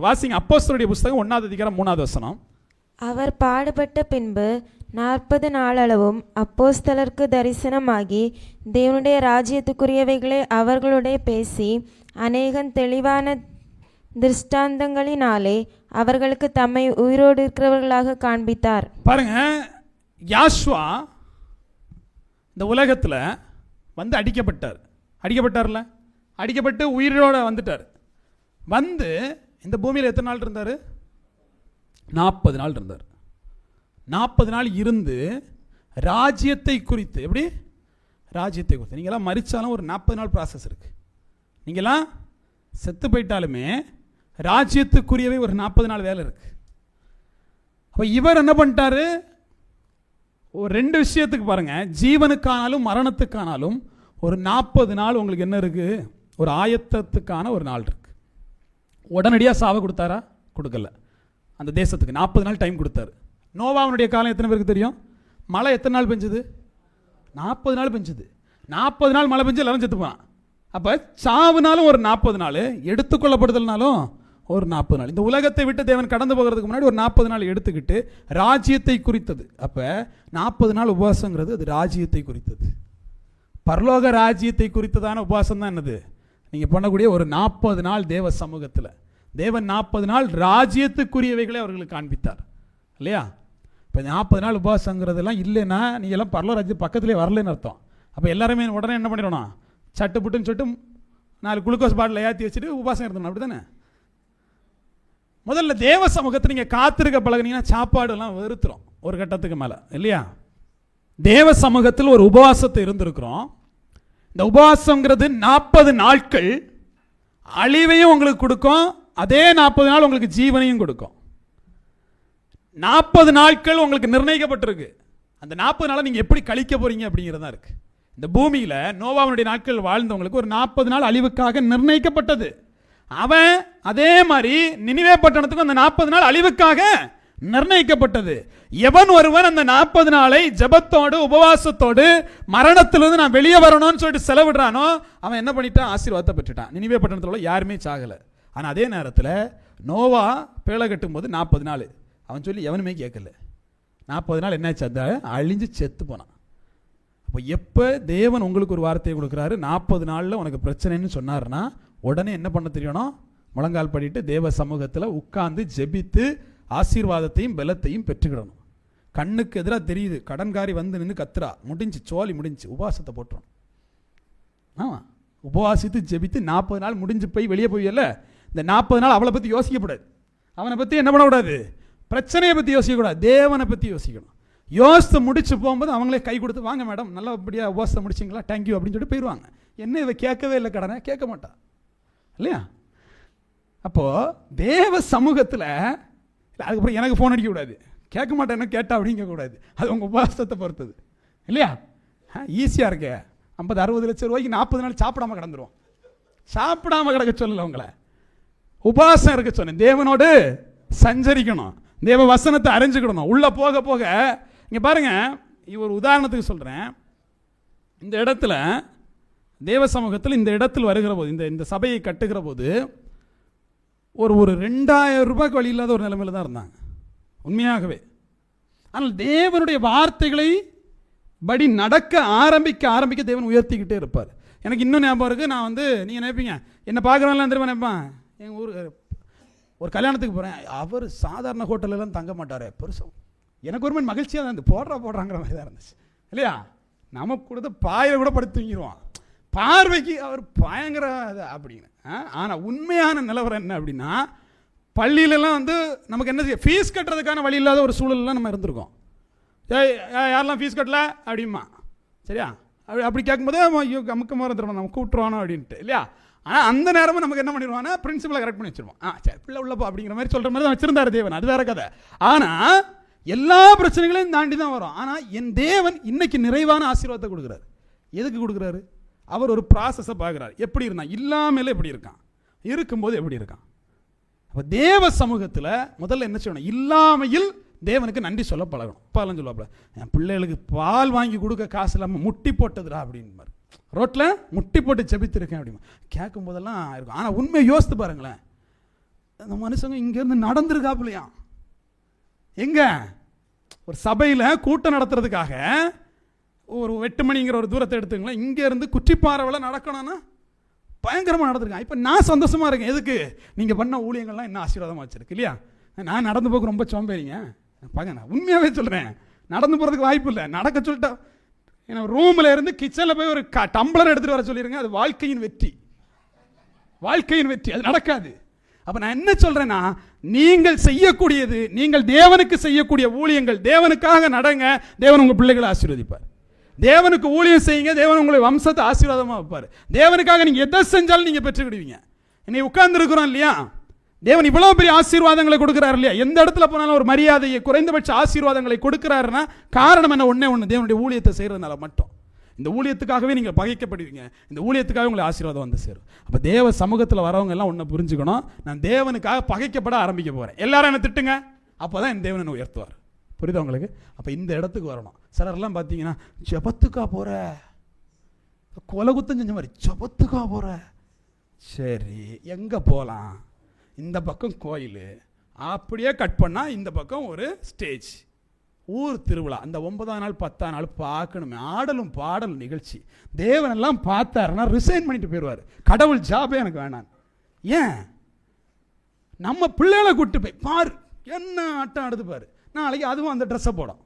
வாசிங்க அப்போஸ்தலருடைய புஸ்தகம் 1ஆம் அதிகாரம் 3ஆவது வசனம். அவர் பாடுபட்ட பின்பு 40 நாளளவும் அப்போஸ்தலருக்கு தரிசனமாகி தேவனுடைய ராஜ்யத்துக்குரியவைகளை அவர்களுடைய பேசி அநேகம் தெளிவான திருஷ்டாந்தங்களினாலே அவர்களுக்கு தம்மை உயிரோடு இருக்கிறவர்களாக காண்பித்தார். பாருங்க, யாஷ்வா இந்த உலகத்துல வந்து அடிக்கப்பட்டார்ல, அடிக்கப்பட்டு உயிரோட வந்துட்டார். வந்து இந்த பூமியில் எத்தனை நாள் இருந்தார்? 40 நாள் இருந்தார். 40 நாள் இருந்து ராஜ்யத்தை குறித்து, எப்படி ராஜ்யத்தை குறித்து, நீங்களாம் மரிச்சாலும் ஒரு 40 நாள் ப்ராசஸ் இருக்கு. நீங்களாம் செத்து போயிட்டாலுமே ராஜ்யத்துக்குரியவே ஒரு 40 நாள் வேலை இருக்கு. அப்போ இவர் என்ன பண்ணிட்டாரு? ஒரு 2 விஷயத்துக்கு பாருங்க, ஜீவனுக்கானாலும் மரணத்துக்கானாலும் ஒரு 40 நாள் உங்களுக்கு என்ன இருக்கு? ஒரு ஆயத்தத்துக்கான ஒரு நாள் இருக்கு. உடனடியாக சாவை கொடுத்தாரா? கொடுக்கல. அந்த தேசத்துக்கு 40 நாள் டைம் கொடுத்தாரு. நோவாவுடைய காலம் எத்தனை பேருக்கு தெரியும்? மழை எத்தனை நாள் பெஞ்சது? 40 நாள் பெஞ்சது. 40 நாள் மழை பெஞ்சு எல்லாரும் செத்து போனான். அப்போ சாவுனாலும் ஒரு 40 நாள், எடுத்துக்கொள்ளப்படுதல்னாலும் ஒரு 40 நாள். இந்த உலகத்தை விட்டு தேவன் கடந்து போகிறதுக்கு முன்னாடி ஒரு 40 நாள் எடுத்துக்கிட்டு ராஜ்யத்தை குறித்தது. அப்போ 40 நாள் உபவாசங்கிறது அது ராஜ்யத்தை குறித்தது. பரலோக ராஜ்யத்தை குறித்ததான உபவாசம் தான் என்னது? நீங்கள் பண்ணக்கூடிய ஒரு 40 நாள் தேவ சமூகத்தில் தேவன் 40 நாள் ராஜ்யத்துக்குரியவைகளை அவர்களுக்கு காண்பித்தார் இல்லையா? இப்போ 40 நாள் உபவாசங்கிறதெல்லாம் இல்லைன்னா நீங்கள் எல்லாம் பரலோக ராஜ்யம் பக்கத்துலேயே வரலன்னு அர்த்தம். அப்போ எல்லாருமே உடனே என்ன பண்ணிடணும்? சட்டு புட்டுன்னு சொல்லிட்டு 4 குளுக்கோஸ் பாட்டில் ஏற்றி வச்சுட்டு உபவாசம் இருந்தணும், அப்படி தானே? முதல்ல தேவ சமூகத்தை நீங்கள் காத்திருக்க பழகினீங்கன்னா சாப்பாடுலாம் வெறுத்துரும் ஒரு கட்டத்துக்கு மேலே இல்லையா? தேவ சமூகத்தில் ஒரு உபவாசத்தை இருந்திருக்கிறோம். இந்த உபவாசங்கிறது 40 நாட்கள் அழிவையும் உங்களுக்கு கொடுக்கும், அதே 40 நாள் உங்களுக்கு ஜீவனையும் கொடுக்கும். 40 நாட்கள் உங்களுக்கு நிர்ணயிக்கப்பட்டிருக்கு. அந்த 40 நாளை நீங்கள் எப்படி கழிக்க போறீங்க அப்படிங்கிறதா இருக்கு. இந்த பூமியில் நோவாவுடைய நாட்கள் வாழ்ந்தவங்களுக்கு ஒரு 40 நாள் அழிவுக்காக நிர்ணயிக்கப்பட்டது. அவன் அதே மாதிரி நினிவே பட்டணத்துக்கும் அந்த 40 நாள் அழிவுக்காக நிர்ணயிக்கப்பட்டது. எவன் ஒருவன் அந்த 40 நாளை ஜபத்தோடு உபவாசத்தோடு மரணத்திலிருந்து நான் வெளியே வரணும்னு சொல்லிட்டு செலவிடுறானோ அவன் என்ன பண்ணிட்டான்? ஆசீர்வாதத்தை பெற்றுட்டான். நினிவே பட்டணத்தில் யாருமே சாகலை. ஆனால் அதே நேரத்தில் நோவா பேழை கட்டும் போது 40 நாள் அவன் சொல்லி எவனுமே கேட்கல. 40 நாள் என்னாச்சு? அந்த அழிஞ்சு செத்து போனான். அப்போ எப்போ தேவன் உங்களுக்கு ஒரு வார்த்தையை கொடுக்குறாரு, 40 நாளில் உனக்கு பிரச்சனைன்னு சொன்னார்னா உடனே என்ன பண்ண தெரியணும்? முழங்கால் படிட்டு தேவ சமூகத்தில் உட்கார்ந்து ஜெபித்து ஆசீர்வாதத்தையும் பலத்தையும் பெற்றுக்கிடணும். கண்ணுக்கு எதிராக தெரியுது, கடன்காரி வந்து நின்று கத்துறா, முடிஞ்சு சோழி முடிஞ்சு உபவாசத்தை போட்டுரும். ஆமாம், உபவாசித்து ஜெபித்து 40 நாள் முடிஞ்சு போய் வெளியே போயல, இந்த 40 நாள் அவளை பற்றி யோசிக்கப்படாது, அவனை பற்றி என்ன பண்ணக்கூடாது, பிரச்சனையை பற்றி யோசிக்கக்கூடாது, தேவனை பற்றி யோசிக்கணும். யோசித்து முடிச்சு போகும்போது அவங்களே கை கொடுத்து வாங்க மேடம் நல்லபடியாக உபவாசத்தை முடிச்சிங்களா, தேங்க்யூ அப்படின்னு சொல்லிட்டு போயிடுவாங்க. என்ன இவ கேட்கவே இல்லை, கடனை கேட்க மாட்டா இல்லையா? அப்போது தேவ சமூகத்தில் அதுக்கப்புறம் எனக்கு ஃபோன் அடிக்கக்கூடாது, கேட்க மாட்டேன்னு கேட்டா அப்படிங்கக்கூடாது. அது உங்கள் உபவாசத்தை பொறுத்தது இல்லையா? ஈஸியாக இருக்கே, 50-60 லட்சம் ரூபாய்க்கு 40 நாள் சாப்பிடாம கிடந்துருவோம். சாப்பிடாம கிடக்க சொல்லலை உங்களை, உபவாசம் இருக்க சொன்னேன். தேவனோடு சஞ்சரிக்கணும், தேவ வசனத்தை அறிஞ்சுக்கிடணும். உள்ளே போக போக இங்கே பாருங்க, ஒரு உதாரணத்துக்கு சொல்கிறேன். இந்த இடத்துல தேவ சமூகத்தில் இந்த இடத்தில் வருகிற போது, இந்த சபையை கட்டுகிற போது ஒரு 2000 ரூபாய்க்கு வழி இல்லாத ஒரு நிலைமையில் தான் இருந்தாங்க உண்மையாகவே. ஆனால் தேவனுடைய வார்த்தைகளை படி நடக்க ஆரம்பிக்க தேவன் உயர்த்திக்கிட்டே இருப்பார். எனக்கு இன்னும் ஞாபகம் இருக்குது. நான் வந்து நீங்கள் நினைப்பீங்க என்ன பார்க்குறவங்களாம் தெரியுமா நினைப்பேன், எங்கள் ஊர் ஒரு கல்யாணத்துக்கு போகிறேன், அவர் சாதாரண ஹோட்டலெல்லாம் தங்க மாட்டார் பெருசும். எனக்கு ஒரு மாதிரி மகிழ்ச்சியாக தான் இருந்து போடுறாங்கிற மாதிரி தான் இருந்துச்சு இல்லையா? நமக்கு கொடுத்து பாயில் கூட படுத்து தூங்கிடுவான், பார்வைக்கு அவர் பயங்கர அப்படின்னு. ஆனால் உண்மையான நிலவரம் என்ன அப்படின்னா, பள்ளியிலலாம் வந்து நமக்கு என்ன செய்ய, ஃபீஸ் கட்டுறதுக்கான வழி இல்லாத ஒரு சூழல்லாம் நம்ம இருந்திருக்கோம். யாரெல்லாம் ஃபீஸ் கட்டல அப்படிமா, சரியா? அப்படி கேட்கும்போது ஐயோ அமுக்க மறந்துடுவோம், நம்ம கூப்பிட்டுருவானோ அப்படின்ட்டு இல்லையா? ஆனால் அந்த நேரமும் நமக்கு என்ன பண்ணிடுவானா, பிரின்சிபலை கரெக்ட் பண்ணி வச்சிருவோம். சரி பிள்ளை உள்ளப்போ அப்படிங்கிற மாதிரி சொல்கிற மாதிரி தான் வச்சிருந்தாரு தேவன், அது வேற கதை. ஆனால் எல்லா பிரச்சனைகளையும் தாண்டி தான் வரும். ஆனால் என் தேவன் இன்னைக்கு நிறைவான ஆசீர்வாதத்தை கொடுக்குறாரு. எதுக்கு கொடுக்குறாரு? அவர் ஒரு ப்ராசஸை பார்க்குறாரு. எப்படி இருந்தான், இல்லாமலே எப்படி இருக்கான், இருக்கும்போது எப்படி இருக்கான். அப்போ தேவ சமூகத்தில் முதல்ல என்ன செய்யணும், இல்லாமையில் தேவனுக்கு நன்றி சொல்ல பழகணும். பாலாம் சொல்லுவாப்புல, என் பிள்ளைகளுக்கு பால் வாங்கி கொடுக்க காசு இல்லாமல் முட்டி போட்டதுடா அப்படின்னு ரோட்டில் முட்டி போட்டு ஜெபித்திருக்கேன் அப்படிமா கேட்கும் போதெல்லாம் இருக்கும். ஆனால் உண்மையை யோசித்து பாருங்களேன், அந்த மனுஷங்க இங்கேருந்து நடந்திருக்காப்புலையா. எங்க ஒரு சபையில் கூட்டம் நடத்துறதுக்காக ஒரு 8 மணிங்கிற ஒரு தூரத்தை எடுத்துங்களேன், இங்கேருந்து குற்றிப்பாறைவில் நடக்கணும்னா பயங்கரமாக நடந்திருக்கேன். இப்போ நான் சந்தோஷமாக இருக்கேன். எதுக்கு? நீங்கள் பண்ண ஊழியங்கள்லாம் என்ன ஆசீர்வாதமாக வச்சிருக்கு இல்லையா? நான் நடந்து போக ரொம்ப சோம்பேறிங்க. பாங்க, நான் உண்மையாகவே சொல்கிறேன், நடந்து போகிறதுக்கு வாய்ப்பு இல்லை. நடக்க சொல்லிட்டா ஏன்னா ரூமில் இருந்து கிச்சனில் போய் ஒரு டம்ளர் எடுத்துகிட்டு வர சொல்லிடுங்க. அது வாழ்க்கையின் வெற்றி, வாழ்க்கையின் வெற்றி. அது நடக்காது. அப்போ நான் என்ன சொல்கிறேன்னா, நீங்கள் செய்யக்கூடியது, நீங்கள் தேவனுக்கு செய்யக்கூடிய ஊழியங்கள், தேவனுக்காக நடங்க, தேவன் உங்கள் பிள்ளைகளை ஆசீர்வதிப்பார். தேவனுக்கு ஊழியம் செய்யுங்க, தேவன் உங்களை வம்சத்தை ஆசீர்வாதமாக வைப்பார். தேவனுக்காக நீங்கள் எதை செஞ்சாலும் நீங்கள் பெற்றுக்கிடுவீங்க. இன்னைக்கு உட்கார்ந்து இருக்கிறோம் இல்லையா, தேவன் இவ்வளவு பெரிய ஆசீர்வாதங்களை கொடுக்கிறார் இல்லையா? எந்த இடத்துல போனாலும் ஒரு மரியாதையை, குறைந்தபட்ச ஆசீர்வாதங்களை கொடுக்கிறாருன்னா காரணம் என்ன? ஒண்ணே ஒன்று, தேவனுடைய ஊழியத்தை செய்யறதுனால மட்டும். இந்த ஊழியத்துக்காகவே நீங்கள் பகைக்கப்படுவீங்க, இந்த ஊழியத்துக்காக உங்களை ஆசீர்வாதம் வந்து சேரும். அப்போ தேவ சமூகத்தில் வரவங்க எல்லாம் ஒன்று புரிஞ்சுக்கணும், நான் தேவனுக்காக பகைக்கப்பட ஆரம்பிக்க போகிறேன். எல்லாரும் என்ன திட்டுங்க, அப்போ தான் என் தேவன் என்ன உயர்த்துவார். புரியுதா உங்களுக்கு? அப்போ இந்த இடத்துக்கு வரணும். சிலர்லாம் பார்த்தீங்கன்னா, ஜபத்துக்கா போகிற, கொலை குத்தம் செஞ்ச மாதிரி ஜபத்துக்கா போகிற. சரி, எங்கே போகலாம்? இந்த பக்கம் கோயில், அப்படியே கட் பண்ணால் இந்த பக்கம் ஒரு ஸ்டேஜ், ஊர் திருவிழா. அந்த 9ஆம் நாள் 10ஆம் நாள் பார்க்கணுமே, ஆடலும் பாடலும் நிகழ்ச்சி. தேவனெல்லாம் பார்த்தாருன்னா ரிசைன் பண்ணிட்டு போயிடுவார். கடவுள் ஜாபே எனக்கு வேணாம். ஏன்? நம்ம பிள்ளைகளை கூப்பிட்டு போய் பாரு, என்ன ஆட்டம் ஆடுது பாரு, நாளைக்கு அதுவும் அந்த ட்ரெஸ்ஸை போடும்.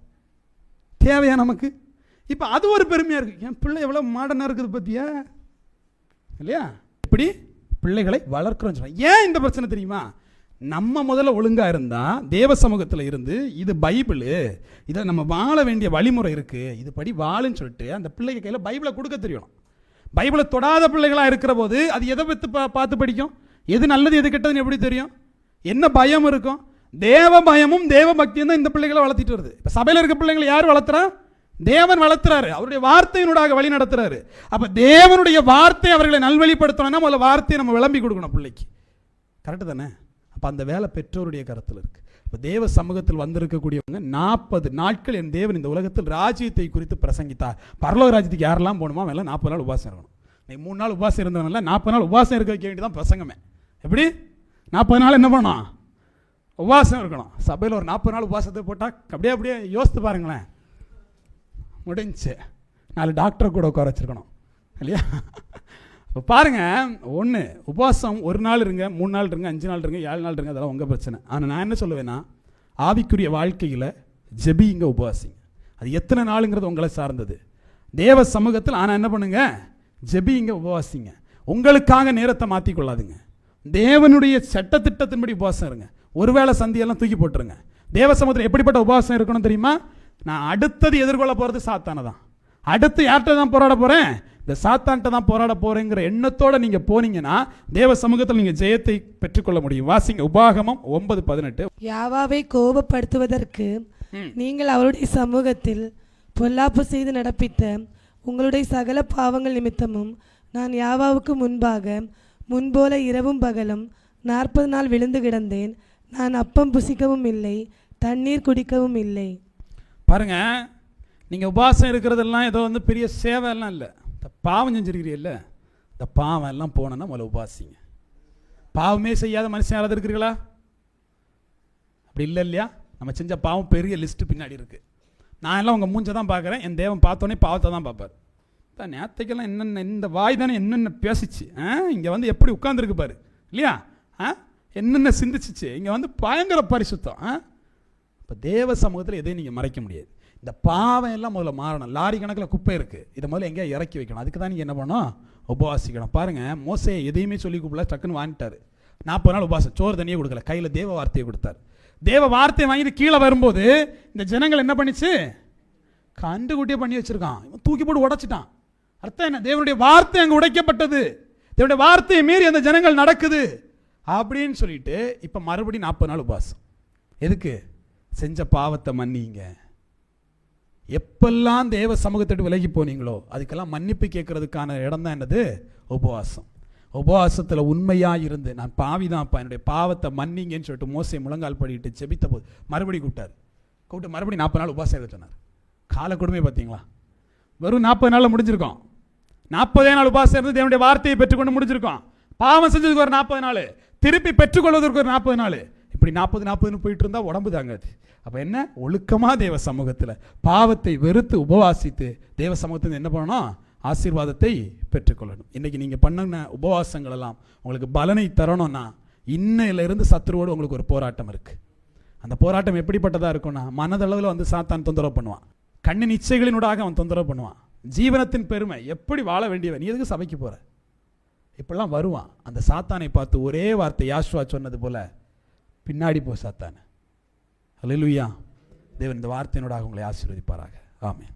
தேவையா நமக்கு? இப்போ அது ஒரு பெருமையாக இருக்குது. என் பிள்ளை எவ்வளோ மாடர்னாக இருக்குது பார்த்தியா இல்லையா? இப்படி பிள்ளைகளை வளர்க்குறோன்னு சொல்லுவாங்க. ஏன் இந்த பிரச்சனை தெரியுமா? நம்ம முதல்ல ஒழுங்காக இருந்தால், தேவ சமூகத்தில் இருந்து இது பைபிள், இதை நம்ம வாழ வேண்டிய வழிமுறை இருக்குது, இது படி வாழுன்னு சொல்லிட்டு அந்த பிள்ளைங்க கையில் பைபிளை கொடுக்க தெரியணும். பைபிளை தொடாத பிள்ளைகளாக இருக்கிற போது அது எதை பற்றி பார்த்து படிக்கும்? எது நல்லது எது கெட்டதுன்னு எப்படி தெரியும்? என்ன பயம் இருக்கும்? தேவ பயமும் தேவ பக்தியும் தான் இந்த பிள்ளைகளை வளர்த்திட்டு வருது. இப்போ சபையில் இருக்க பிள்ளைங்களை யார் வளர்த்துறா? தேவன் வளர்த்துறாரு, அவருடைய வார்த்தையினூடாக வழி நடத்துறாரு. அப்போ தேவனுடைய வார்த்தை அவர்களை நல்வழிப்படுத்தணும்னா முதல்ல வார்த்தையை நம்ம விளம்பி கொடுக்கணும் பிள்ளைக்கு. கரெக்டு தானே? அப்போ அந்த வேலை பெற்றோருடைய கருத்தில் இருக்கு. இப்போ தேவ சமூகத்தில் வந்திருக்கக்கூடியவங்க 40 நாட்கள் என் தேவன் இந்த உலகத்தில் ராஜ்யத்தை குறித்து பிரசங்கித்தார். பரலோக ராஜ்யத்துக்கு யாரெல்லாம் போகணுமோ அவெல்லாம் 40 நாள் உபாசம் இருக்கணும். நீ 3 நாள் உபாசம் இருந்தவனால 40 நாள் உபாசம் இருக்க வைக்க வேண்டியதான் பிரசங்கமே. எப்படி 40 நாள் என்ன பண்ணணும்? உபாசம் இருக்கணும். சபையில் ஒரு 40 நாள் உபாசத்தை போட்டால் அப்படியே யோசித்து பாருங்களேன், முடிஞ்சு 4 டாக்டரை கூட உட்கார வச்சிருக்கணும் இல்லையா? இப்போ பாருங்கள், ஒன்று உபவாசம் 1 நாள் இருங்க, 3 நாள் இருங்க, 5 நாள் இருங்க, 7 நாள் இருங்க, அதெல்லாம் உங்கள் பிரச்சனை. ஆனால் நான் என்ன சொல்லுவேன்னா, ஆவிக்குரிய வாழ்க்கையில் ஜெபிங்க, உபவாசிங்க. அது எத்தனை நாளுங்கிறது உங்களை சார்ந்தது. தேவ சமூகத்தில் ஆனால் என்ன பண்ணுங்க, ஜெபிங்க, உபவாசிங்க. உங்களுக்காக நேரத்தை மாற்றிக்கொள்ளாதுங்க. தேவனுடைய சட்டத்திட்டத்தின்படி உபவாசம் இருங்க. ஒருவேளை சந்தியெல்லாம் தூக்கி போட்டுருங்க. தேவ சமூகத்தில் எப்படிப்பட்ட உபவாசம் இருக்கணும் தெரியுமா? நான் அடுத்தது எதிர்கொள்ள போகிறது சாத்தானை தான். அடுத்து யார்கிட்ட தான் போராட போகிறேன்? இந்த சாத்தான்கிட்ட தான் போராட போகிறேங்கிற எண்ணத்தோடு நீங்கள் போனீங்கன்னா தேவ சமூகத்தில் நீங்கள் ஜெயத்தை பெற்றுக்கொள்ள முடியும். வாசிங்க உபாகமம் 9:18. யாவாவை கோபப்படுத்துவதற்கு நீங்கள் அவருடைய சமூகத்தில் பொல்லாப்பு செய்து நடப்பித்த உங்களுடைய சகல பாவங்கள் நிமித்தமும் நான் யாவாவுக்கு முன்போல இரவும் பகலும் 40 நாள் விழுந்து கிடந்தேன். நான் அப்பம் புசிக்கவும் இல்லை, தண்ணீர் குடிக்கவும் இல்லை. பாருங்க, நீங்கள் உபாசம் இருக்கிறதெல்லாம் ஏதோ பெரிய சேவை எல்லாம் இல்லை. இந்த பாவம் செஞ்சிருக்கிறீல்ல, இந்த பாவம் எல்லாம் போனோன்னா முதல்ல உபாசிங்க. பாவமே செய்யாத மனுஷன் யாராவது இருக்கிறீங்களா? அப்படி இல்லை இல்லையா? நம்ம செஞ்ச பாவம் பெரிய லிஸ்ட்டு பின்னாடி இருக்குது. நான் எல்லாம் உங்கள் மூஞ்சை தான் பார்க்குறேன், என் தேவன் பார்த்தோன்னே பாவத்தை தான் பார்ப்பார். தான் நேற்றுக்கெல்லாம் என்னென்ன இந்த வாய் தானே என்னென்ன பேசிச்சு, இங்கே எப்படி உட்காந்துருக்கு பாரு இல்லையா? என்னென்ன சிந்திச்சிச்சு, இங்கே பயங்கர பரிசுத்தம். இப்போ தேவ சமூகத்தில் எதையும் நீங்கள் மறைக்க முடியாது. இந்த பாவம் எல்லாம் முதல்ல மாறணும். லாரி கணக்கில் குப்பை இருக்குது, இதை முதல்ல எங்கேயா இறக்கி வைக்கணும். அதுக்கு தான் நீங்கள் என்ன பண்ணணும்? உபவாசிக்கணும். பாருங்கள், மோசே எதையுமே சொல்லி கூப்பிடல, டக்குன்னு வாங்கிட்டார். 40 நாள் உபவாசம், சோறு தண்ணியே கொடுக்கல, கையில் தேவ வார்த்தையை கொடுத்தார். தேவ வார்த்தையை வாங்கிட்டு கீழே வரும்போது இந்த ஜனங்கள் என்ன பண்ணிச்சு? கண்டுகுட்டியே பண்ணி வச்சிருக்கான், தூக்கி போட்டு உடைச்சிட்டான். அர்த்தம் என்ன? தேவனுடைய வார்த்தை அங்கே உடைக்கப்பட்டது. தேவனுடைய வார்த்தையை மீறி அந்த ஜனங்கள் நடக்குது அப்படின்னு சொல்லிட்டு இப்போ மறுபடியும் 40 நாள் உபவாசம். எதுக்கு? செஞ்ச பாவத்தை மன்னிங்க. எப்பெல்லாம் தேவ சமூகத்திட்டு விலகி போனீங்களோ அதுக்கெல்லாம் மன்னிப்பு கேட்கறதுக்கான இடம் தான் என்னது? உபவாசம். உபவாசத்தில் உண்மையாக இருந்து, நான் பாவிதான்ப்பா, என்னுடைய பாவத்தை மன்னிங்கன்னு சொல்லிட்டு மோசே முழங்கால் படிட்டு செபித்த போது மறுபடியும் கூப்பிட்டு மறுபடியும் 40 நாள் உபவாசம் இருக்க சொன்னார். கால கொடுமை பார்த்தீங்களா? வெறும் 40 நாளில் முடிஞ்சிருக்கோம். 40 நாள் உபவாசம் இருந்து தேவனுடைய வார்த்தையை பெற்றுக்கொண்டு முடிஞ்சிருக்கோம். பாவம் செஞ்சதுக்கு ஒரு 40 நாள், திருப்பி பெற்றுக்கொள்வதற்கு ஒரு 40 நாள். இப்படி 40 போயிட்டு இருந்தா உடம்பு தாங்காது. அப்ப என்ன, ஒழுக்கமா தேவ சமூகத்தில் பாவத்தை வெறுத்து உபவாசித்து தேவ சமூகத்தில் என்ன பண்ணணும், ஆசீர்வாதத்தை பெற்றுக்கொள்ளணும். இன்னைக்கு நீங்க பண்ண உபவாசங்கள் எல்லாம் உங்களுக்கு பலனை தரணும்னா இன்னையிலிருந்து சத்துருவோடு உங்களுக்கு ஒரு போராட்டம் இருக்கு. அந்த போராட்டம் எப்படிப்பட்டதா இருக்கும்னா, மனதளவில் வந்து சாத்தான் தொந்தரவு பண்ணுவான், கண்ணின் இச்சைகளினூடாக அவன் தொந்தரவு பண்ணுவான், ஜீவனத்தின் பெருமை, எப்படி வாழ வேண்டியவன், நீ எதுக்கு சபைக்கு போற, இப்பெல்லாம் வருவான். அந்த சாத்தானை பார்த்து ஒரே வார்த்தை யாசுவா சொன்னது போல, பின்னாடி போ சாத்தானே. அல்லேலூயா. தேவன் இந்த வார்த்தையினூடாக உங்களை ஆசீர்வதிப்பாராக. ஆமென்.